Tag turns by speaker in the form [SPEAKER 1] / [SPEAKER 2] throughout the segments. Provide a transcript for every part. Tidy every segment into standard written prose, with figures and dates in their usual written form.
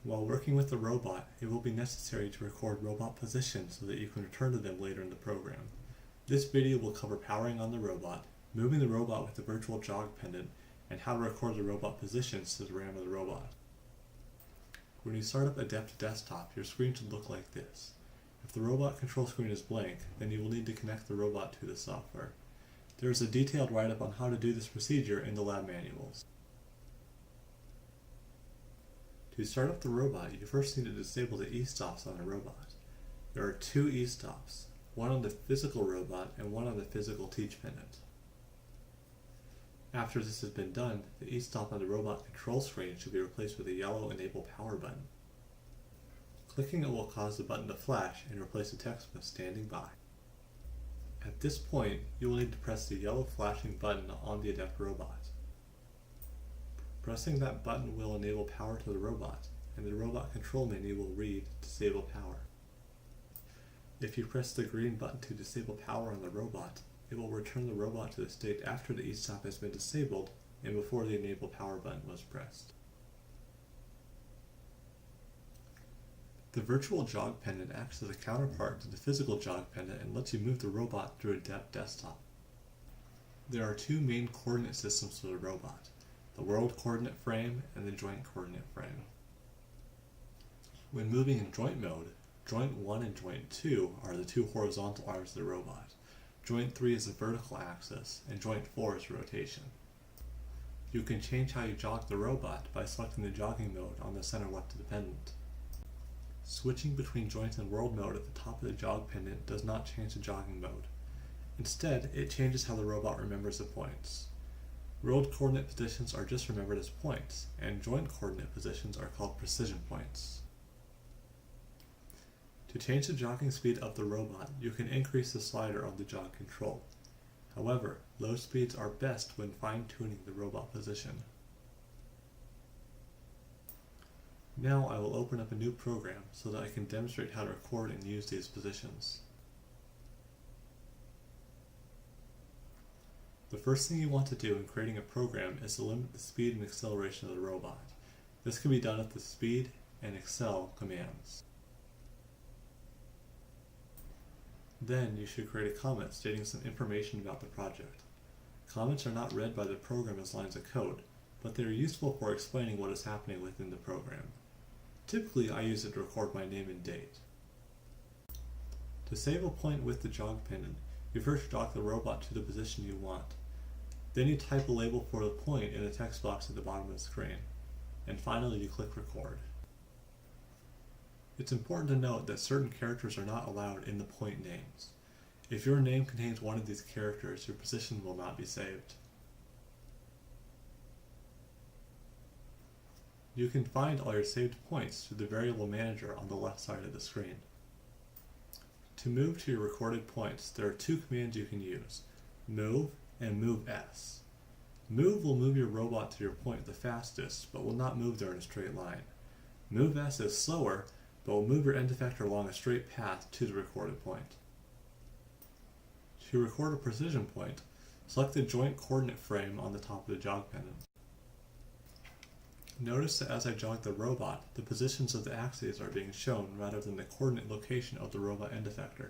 [SPEAKER 1] While working with the robot, it will be necessary to record robot positions so that you can return to them later in the program. This video will cover powering on the robot, moving the robot with the virtual jog pendant, and how to record the robot positions to the RAM of the robot. When you start up Adept Desktop, your screen should look like this. If the robot control screen is blank, then you will need to connect the robot to the software. There is a detailed write-up on how to do this procedure in the lab manuals. To start up the robot, you first need to disable the e-stops on the robot. There are two e-stops, one on the physical robot and one on the physical teach pendant. After this has been done, the e-stop on the robot control screen should be replaced with a yellow Enable Power button. Clicking it will cause the button to flash and replace the text with standing by. At this point, you will need to press the yellow flashing button on the Adept robot. Pressing that button will enable power to the robot, and the robot control menu will read Disable Power. If you press the green button to disable power on the robot, it will return the robot to the state after the e-stop has been disabled and before the Enable Power button was pressed. The virtual jog pendant acts as a counterpart to the physical jog pendant and lets you move the robot through Adept Desktop. There are two main coordinate systems for the robot, the world coordinate frame and the joint coordinate frame. When moving in joint mode, joint 1 and joint 2 are the two horizontal arms of the robot. Joint 3 is the vertical axis, and joint 4 is rotation. You can change how you jog the robot by selecting the jogging mode on the center left of the pendant. Switching between joint and world mode at the top of the jog pendant does not change the jogging mode. Instead, it changes how the robot remembers the points. World coordinate positions are just remembered as points, and joint coordinate positions are called precision points. To change the jogging speed of the robot, you can increase the slider on the jog control. However, low speeds are best when fine-tuning the robot position. Now I will open up a new program so that I can demonstrate how to record and use these positions. The first thing you want to do in creating a program is to limit the speed and acceleration of the robot. This can be done with the speed and accel commands. Then you should create a comment stating some information about the project. Comments are not read by the program as lines of code, but they are useful for explaining what is happening within the program. Typically, I use it to record my name and date. To save a point with the jog pendant, you first jog the robot to the position you want. Then you type a label for the point in the text box at the bottom of the screen. And finally, you click record. It's important to note that certain characters are not allowed in the point names. If your name contains one of these characters, your position will not be saved. You can find all your saved points through the variable manager on the left side of the screen. To move to your recorded points, there are two commands you can use, move and move S. Move will move your robot to your point the fastest, but will not move there in a straight line. Move S is slower, but will move your end effector along a straight path to the recorded point. To record a precision point, select the joint coordinate frame on the top of the jog pendant. Notice that as I jog the robot, the positions of the axes are being shown rather than the coordinate location of the robot end effector.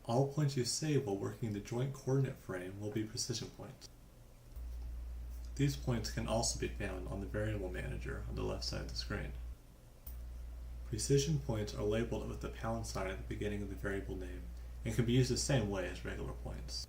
[SPEAKER 1] All points you save while working the joint coordinate frame will be precision points. These points can also be found on the variable manager on the left side of the screen. Precision points are labeled with the pound sign at the beginning of the variable name and can be used the same way as regular points.